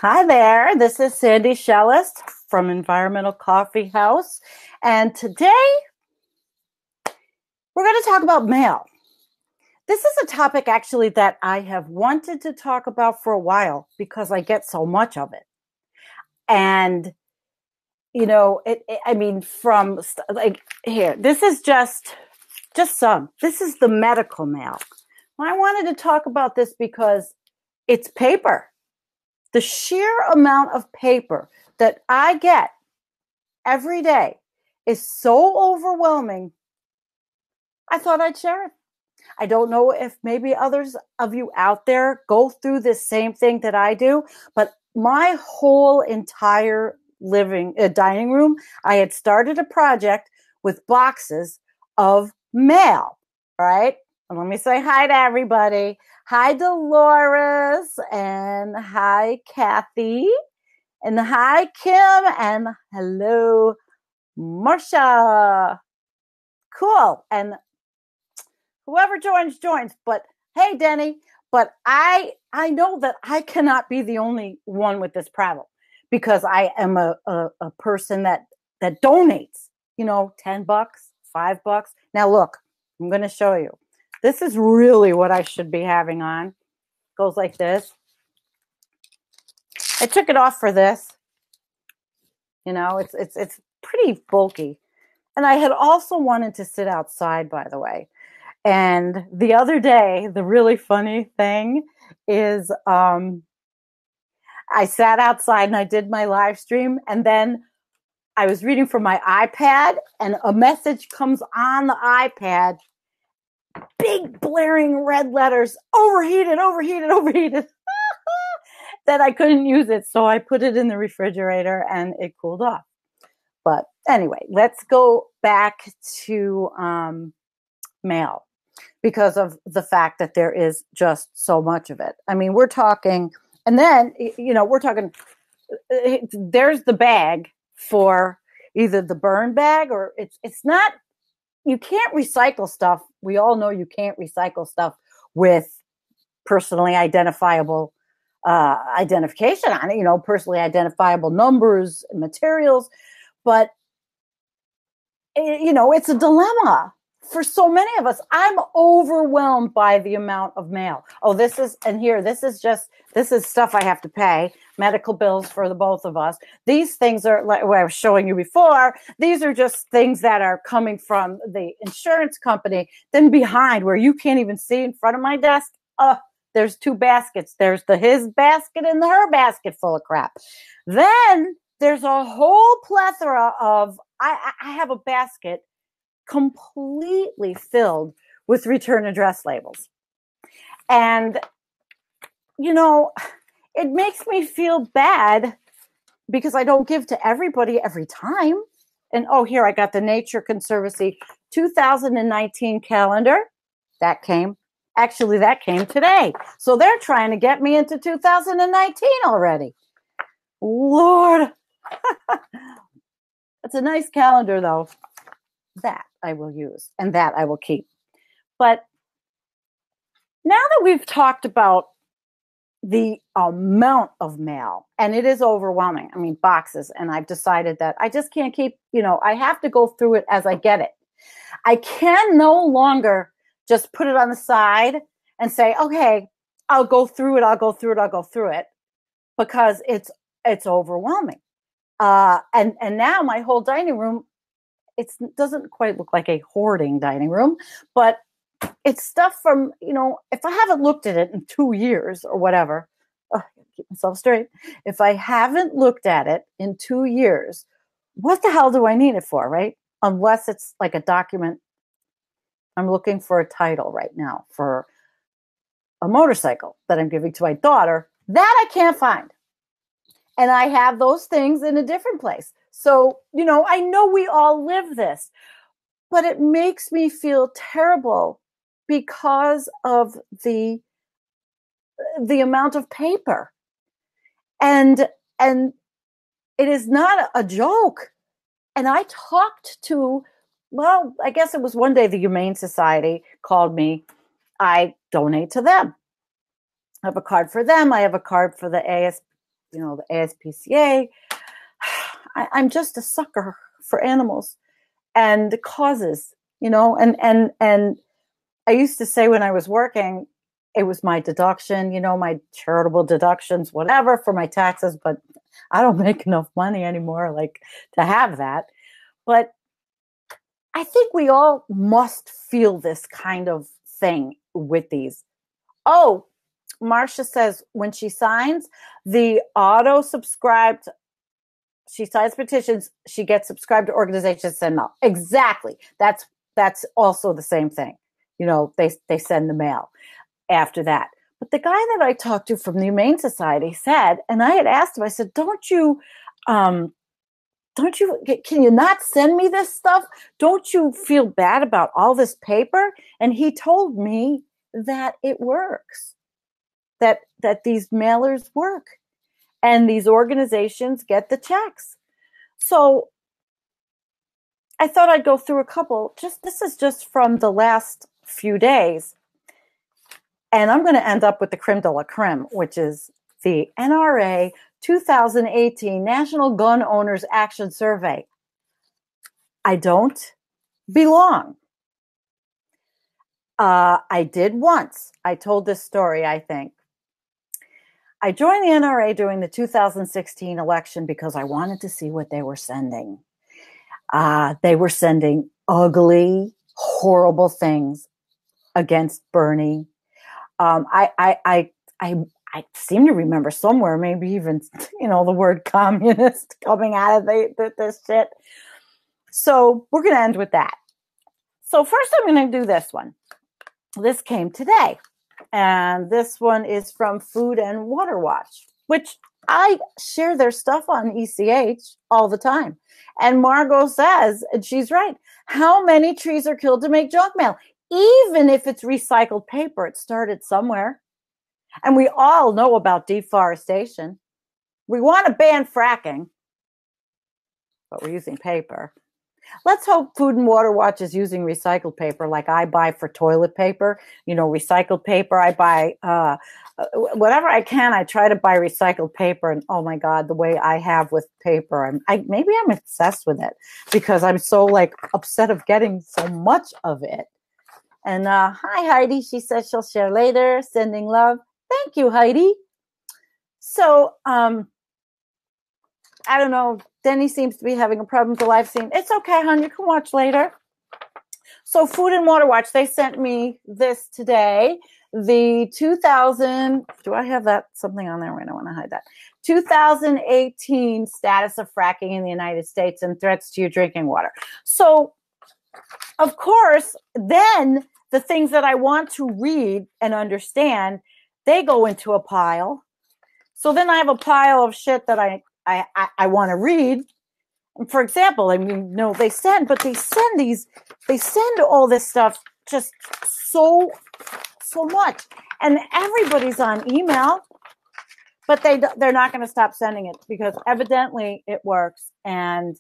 Hi there, this is Sandy Shellist from Environmental Coffee House, and today we're going to talk about mail. This is a topic actually that I have wanted to talk about for a while because I get so much of it. And, I mean, from like here, this is just some. This is the medical mail. I wanted to talk about this because it's paper. The sheer amount of paper that I get every day is so overwhelming. I thought I'd share it. I don't know if maybe others of you out there go through this same thing that I do, but my whole entire dining room, I had started a project with boxes of mail, all right? And let me say hi to everybody. Hi, Dolores, and hi, Kathy, and hi, Kim, and hello, Marcia. Cool. And whoever joins. But hey, Denny, but I know that I cannot be the only one with this problem because I am a person that donates, $10, $5. Now look, I'm going to show you. This is really what I should be having on. Goes like this. I took it off for this. It's pretty bulky. And I had also wanted to sit outside, by the way. And the other day, the really funny thing is I sat outside and I did my live stream. And then I was reading from my iPad and a message comes on the iPad. Big blaring red letters, overheated, that I couldn't use it. So I put it in the refrigerator and it cooled off. But anyway, let's go back to mail because of the fact that there is just so much of it. I mean, we're talking, and then, we're talking, there's the bag for either the burn bag or it's not, you can't recycle stuff. We all know you can't recycle stuff with personally identifiable identification on it, personally identifiable numbers, materials. But, it's a dilemma for so many of us. I'm overwhelmed by the amount of mail. Oh, this is stuff I have to pay, medical bills for the both of us. These things are, like what I was showing you before, these are just things that are coming from the insurance company. Then behind, where you can't even see in front of my desk, there's two baskets. There's his basket and her basket full of crap. Then there's a whole plethora of, I have a basket completely filled with return address labels. And, it makes me feel bad because I don't give to everybody every time. And here I got the Nature Conservancy 2019 calendar. That came today. So they're trying to get me into 2019 already. Lord. It's a nice calendar, though. That I will use and that I will keep. But now that we've talked about the amount of mail, and it is overwhelming, I mean, boxes, and I've decided that I just can't keep, I have to go through it as I get it. I can no longer just put it on the side and say, okay, I'll go through it, because it's overwhelming. And now my whole dining room, it doesn't quite look like a hoarding dining room, but it's stuff from, if I haven't looked at it in 2 years or whatever, keep myself straight. If I haven't looked at it in 2 years, what the hell do I need it for, right? Unless it's like a document. I'm looking for a title right now for a motorcycle that I'm giving to my daughter that I can't find. And I have those things in a different place. So, I know we all live this, but it makes me feel terrible because of the amount of paper. And it is not a joke. And I talked to, I guess it was one day the Humane Society called me. I donate to them. I have a card for them. I have a card for the the ASPCA. I'm just a sucker for animals and causes, and I used to say when I was working, it was my deduction, my charitable deductions, whatever, for my taxes, but I don't make enough money anymore, like, to have that. But I think we all must feel this kind of thing with these. Oh, Marcia says when she signs the auto-subscribed, she signs petitions, she gets subscribed to organizations, send mail. Exactly. That's also the same thing. They send the mail after that. But the guy that I talked to from the Humane Society said, and I had asked him, I said, can you not send me this stuff? Don't you feel bad about all this paper? And he told me that it works, that these mailers work and these organizations get the checks. So I thought I'd go through a couple. This is just from the last few days. And I'm going to end up with the creme de la creme, which is the NRA 2018 National Gun Owners Action Survey. I don't belong. I did once. I told this story, I think. I joined the NRA during the 2016 election because I wanted to see what they were sending. They were sending ugly, horrible things against Bernie. I seem to remember somewhere, maybe even, the word communist coming out of this shit. So we're going to end with that. So first I'm going to do this one. This came today. And this one is from Food and Water Watch, which I share their stuff on ECH all the time. And Margot says, and she's right, how many trees are killed to make junk mail? Even if it's recycled paper, it started somewhere. And we all know about deforestation. We want to ban fracking, but we're using paper. Let's hope Food and Water Watch is using recycled paper like I buy for toilet paper, recycled paper. I buy whatever I can. I try to buy recycled paper. And oh my God, the way I have with paper, maybe I'm obsessed with it because I'm so upset of getting so much of it. And hi, Heidi. She says she'll share later. Sending love. Thank you, Heidi. So, I don't know. Denny seems to be having a problem with the live stream. It's okay, hon. You can watch later. So Food and Water Watch, they sent me this today. The 2000, do I have that something on there? Wait, I want to hide that. 2018 status of fracking in the United States and threats to your drinking water. So, of course, then the things that I want to read and understand, they go into a pile. So then I have a pile of shit that I want to read. For example, they send all this stuff just so much, and everybody's on email, but they're not going to stop sending it because evidently it works. And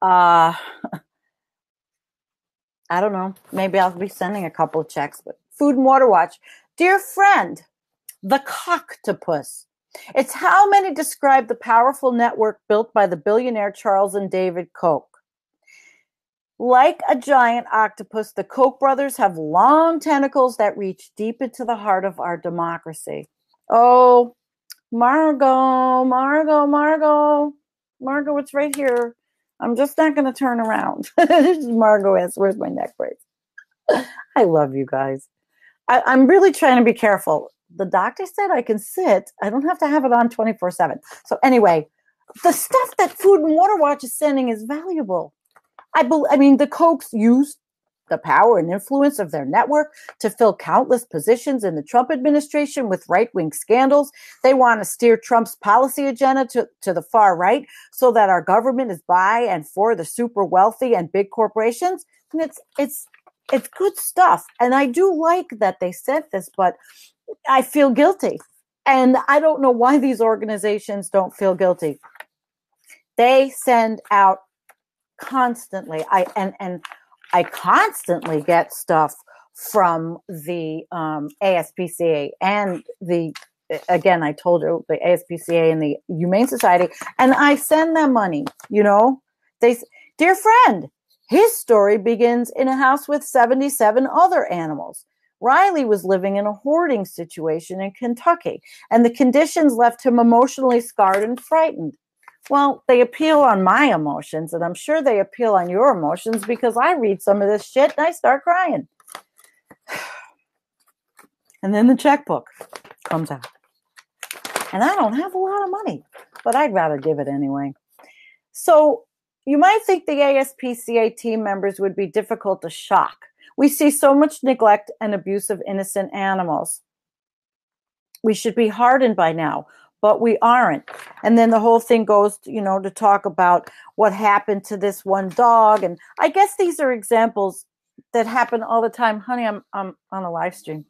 I don't know, maybe I'll be sending a couple of checks. But Food and Water Watch, dear friend, the cocktopus. It's how many describe the powerful network built by the billionaire Charles and David Koch. Like a giant octopus, the Koch brothers have long tentacles that reach deep into the heart of our democracy. Oh, Margot, it's right here. I'm just not going to turn around. Margot asks, where's my neck brace? I love you guys. I'm really trying to be careful. The doctor said I can sit. I don't have to have it on 24/7. So anyway, the stuff that Food and Water Watch is sending is valuable. The Kochs used the power and influence of their network to fill countless positions in the Trump administration with right-wing scandals. They want to steer Trump's policy agenda to the far right so that our government is by and for the super wealthy and big corporations. And it's good stuff. And I do like that they said this, but I feel guilty. And I don't know why these organizations don't feel guilty. They send out constantly. I constantly get stuff from the ASPCA and the again, I told you, the ASPCA and the Humane Society, and I send them money, you know. Dear friend, his story begins in a house with 77 other animals. Riley was living in a hoarding situation in Kentucky, and the conditions left him emotionally scarred and frightened. Well, they appeal on my emotions, and I'm sure they appeal on your emotions because I read some of this shit and I start crying. And then the checkbook comes out. And I don't have a lot of money, but I'd rather give it anyway. So you might think the ASPCA team members would be difficult to shock. We see so much neglect and abuse of innocent animals. We should be hardened by now, but we aren't. And then the whole thing goes, to talk about what happened to this one dog. And I guess these are examples that happen all the time. Honey, I'm on a live stream.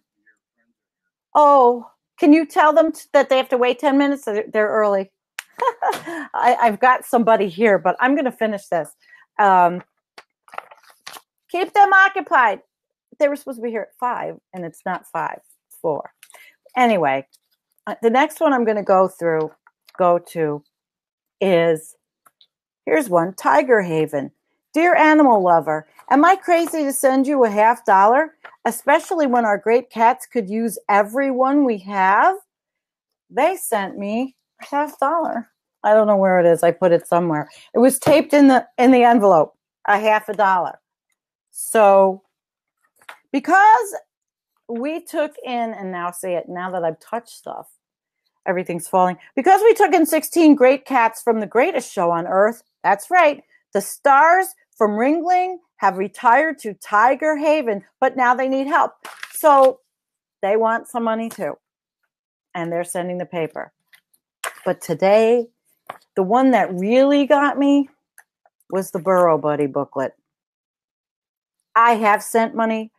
Oh, can you tell them that they have to wait 10 minutes? They're early. I've got somebody here, but I'm going to finish this. Keep them occupied. They were supposed to be here at 5, and it's not 5, it's 4. Anyway, the next one I'm going to go to is, here's one, Tiger Haven. Dear animal lover, am I crazy to send you a $50, especially when our great cats could use every one we have? They sent me a $50. I don't know where it is. I put it somewhere. It was taped in the envelope, a $50. So because we took in, and now say it, now that I've touched stuff, everything's falling. Because we took in 16 great cats from the greatest show on earth, that's right, the stars from Ringling have retired to Tiger Haven, but now they need help. So they want some money too. And they're sending the paper. But today, the one that really got me was the Burrow Buddy booklet. I have sent money.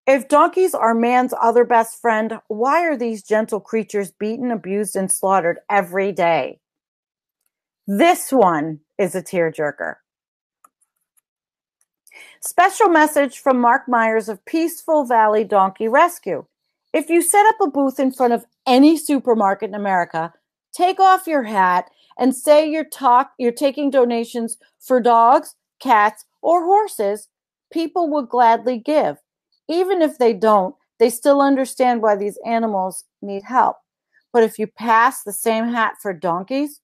If donkeys are man's other best friend, why are these gentle creatures beaten, abused, and slaughtered every day? This one is a tearjerker. Special message from Mark Myers of Peaceful Valley Donkey Rescue. If you set up a booth in front of any supermarket in America, take off your hat and say you're taking donations for dogs, cats, or horses, people will gladly give. Even if they don't, they still understand why these animals need help. But if you pass the same hat for donkeys,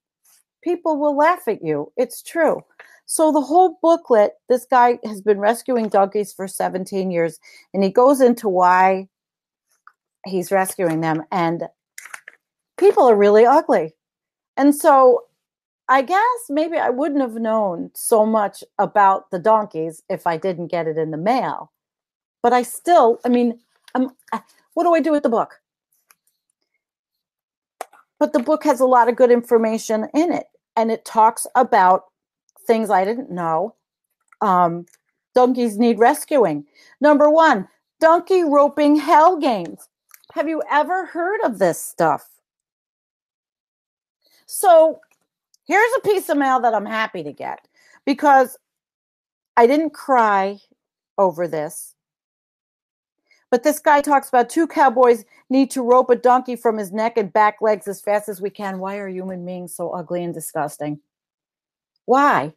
people will laugh at you. It's true. So the whole booklet, this guy has been rescuing donkeys for 17 years, and he goes into why he's rescuing them, and people are really ugly. And so I guess maybe I wouldn't have known so much about the donkeys if I didn't get it in the mail. But I still, what do I do with the book? But the book has a lot of good information in it, and it talks about things I didn't know. Donkeys need rescuing. Number 1, donkey roping hell games. Have you ever heard of this stuff? So here's a piece of mail that I'm happy to get because I didn't cry over this. But this guy talks about 2 cowboys need to rope a donkey from his neck and back legs as fast as we can. Why are human beings so ugly and disgusting? Why?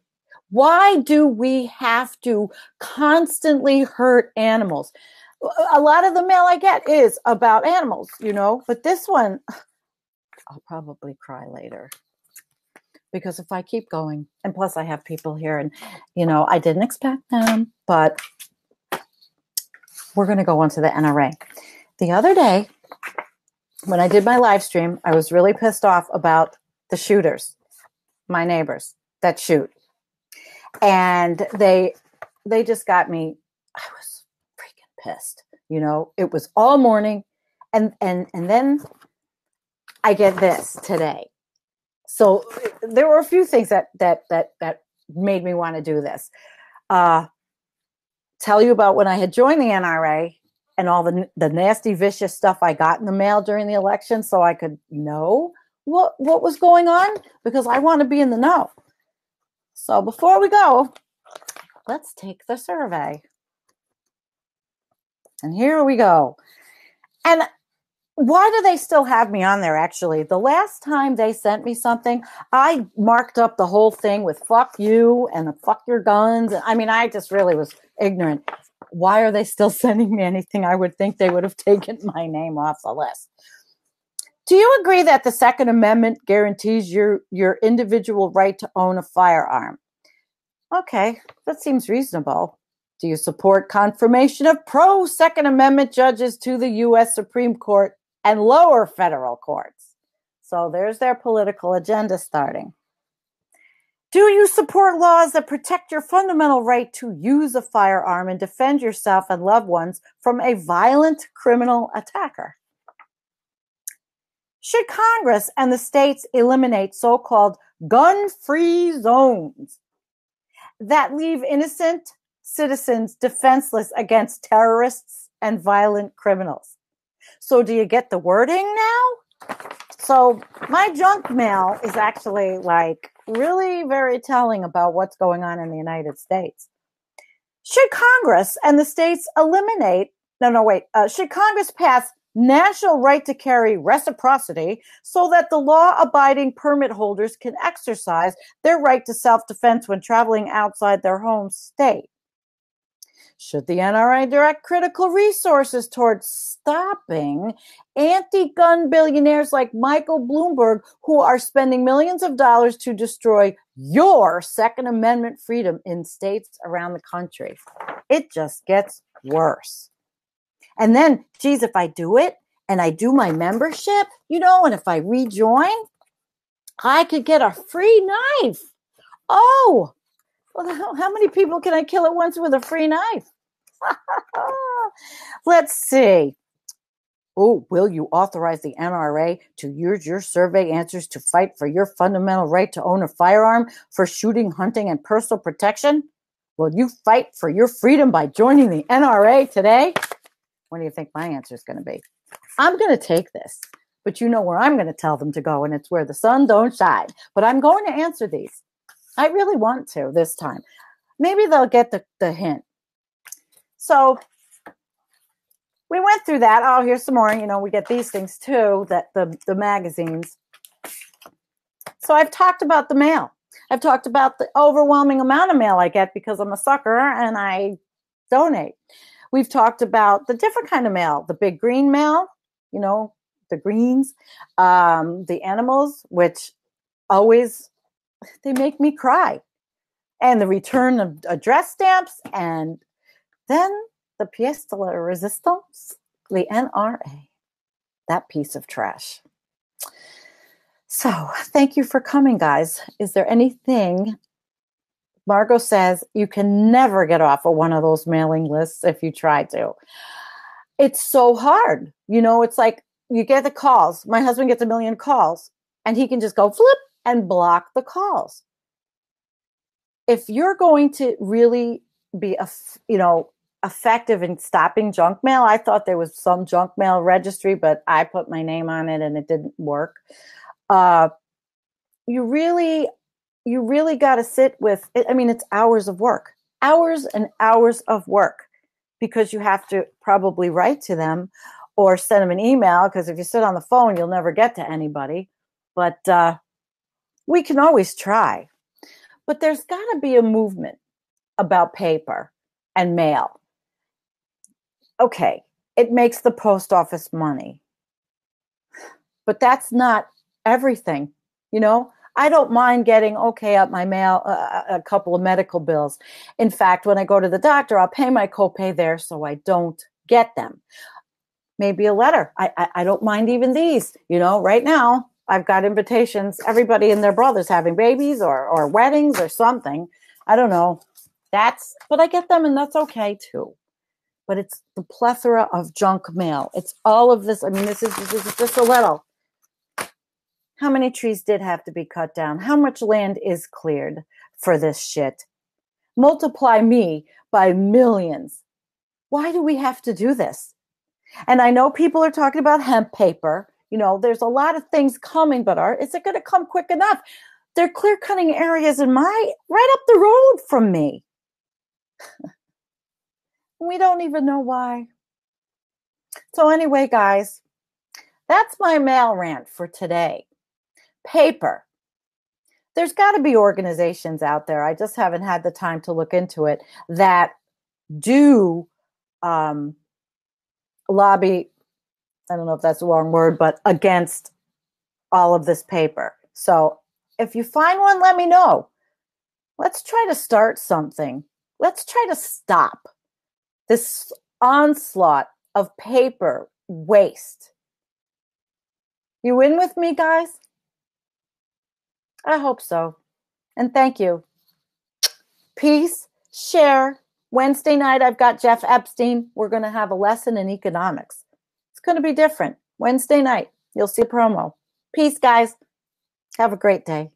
Why do we have to constantly hurt animals? A lot of the mail I get is about animals, but this one, I'll probably cry later. Because if I keep going, and plus I have people here, and, I didn't expect them, but we're going to go on to the NRA. The other day, when I did my live stream, I was really pissed off about the shooters, my neighbors that shoot. And they just got me. I was freaking pissed. It was all morning. And then I get this today. So there were a few things that made me want to do this. Tell you about when I had joined the NRA and all the nasty, vicious stuff I got in the mail during the election so I could know what was going on, because I want to be in the know. So before we go, let's take the survey. And here we go. And Why do they still have me on there, actually? The last time they sent me something, I marked up the whole thing with fuck you and the fuck your guns. I mean, I just really was ignorant. Why are they still sending me anything? I would think they would have taken my name off the list. Do you agree that the Second Amendment guarantees your individual right to own a firearm? Okay, that seems reasonable. Do you support confirmation of pro-Second Amendment judges to the U.S. Supreme Court and lower federal courts? So there's their political agenda starting. Do you support laws that protect your fundamental right to use a firearm and defend yourself and loved ones from a violent criminal attacker? Should Congress and the states eliminate so-called gun-free zones that leave innocent citizens defenseless against terrorists and violent criminals? So do you get the wording now? So my junk mail is actually like really very telling about what's going on in the United States. Should Congress and the states should Congress pass national right to carry reciprocity so that the law-abiding permit holders can exercise their right to self-defense when traveling outside their home state? Should the NRA direct critical resources towards stopping anti-gun billionaires like Michael Bloomberg, who are spending millions of dollars to destroy your Second Amendment freedom in states around the country? It just gets worse. And then, geez, if I do it and I do my membership, and if I rejoin, I could get a free knife. Oh, well, how many people can I kill at once with a free knife? Let's see. Oh, will you authorize the NRA to use your survey answers to fight for your fundamental right to own a firearm for shooting, hunting, and personal protection? Will you fight for your freedom by joining the NRA today? What do you think my answer is going to be? I'm going to take this, but you know where I'm going to tell them to go, and it's where the sun don't shine. But I'm going to answer these. I really want to this time. Maybe they'll get the hint. So we went through that. Oh, here's some more. We get these things too, that the magazines. So I've talked about the mail. I've talked about the overwhelming amount of mail I get because I'm a sucker and I donate. We've talked about the different kind of mail, the big green mail, the greens, the animals, which always, they make me cry. And the return of address stamps, and then the pièce de la résistance, the NRA, that piece of trash. So thank you for coming, guys. Is there anything? Margot says you can never get off of one of those mailing lists if you try to. It's so hard. It's like you get the calls. My husband gets a million calls and he can just go flip and block the calls. If you're going to really be, effective in stopping junk mail, I thought there was some junk mail registry, but I put my name on it and it didn't work. You really got to sit with it. I mean, it's hours of work, hours and hours of work, because you have to probably write to them or send them an email, because if you sit on the phone, you'll never get to anybody. But we can always try. But there's got to be a movement about paper and mail. Okay, it makes the post office money. But that's not everything, I don't mind getting, up my mail, a couple of medical bills. In fact, when I go to the doctor, I'll pay my copay there so I don't get them. Maybe a letter. I don't mind even these. Right now, I've got invitations. Everybody and their brothers having babies or weddings or something. I don't know. But I get them, and that's okay too. But it's the plethora of junk mail. It's all of this. I mean, this is just a little. How many trees did have to be cut down? How much land is cleared for this shit? Multiply me by millions. Why do we have to do this? And I know people are talking about hemp paper. There's a lot of things coming, but is it going to come quick enough? They're clear cutting areas right up the road from me. We don't even know why. So anyway, guys, That's my mail rant for today. Paper. There's got to be organizations out there, I just haven't had the time to look into it, that do lobby, I don't know if that's the wrong word, but against all of this paper. So if you find one, let me know. Let's try to start something. Let's try to stop this onslaught of paper waste. You in with me, guys? I hope so. And thank you. Peace, share. Wednesday night, I've got Jeff Epstein. We're going to have a lesson in economics. It's going to be different. Wednesday night, you'll see a promo. Peace, guys. Have a great day.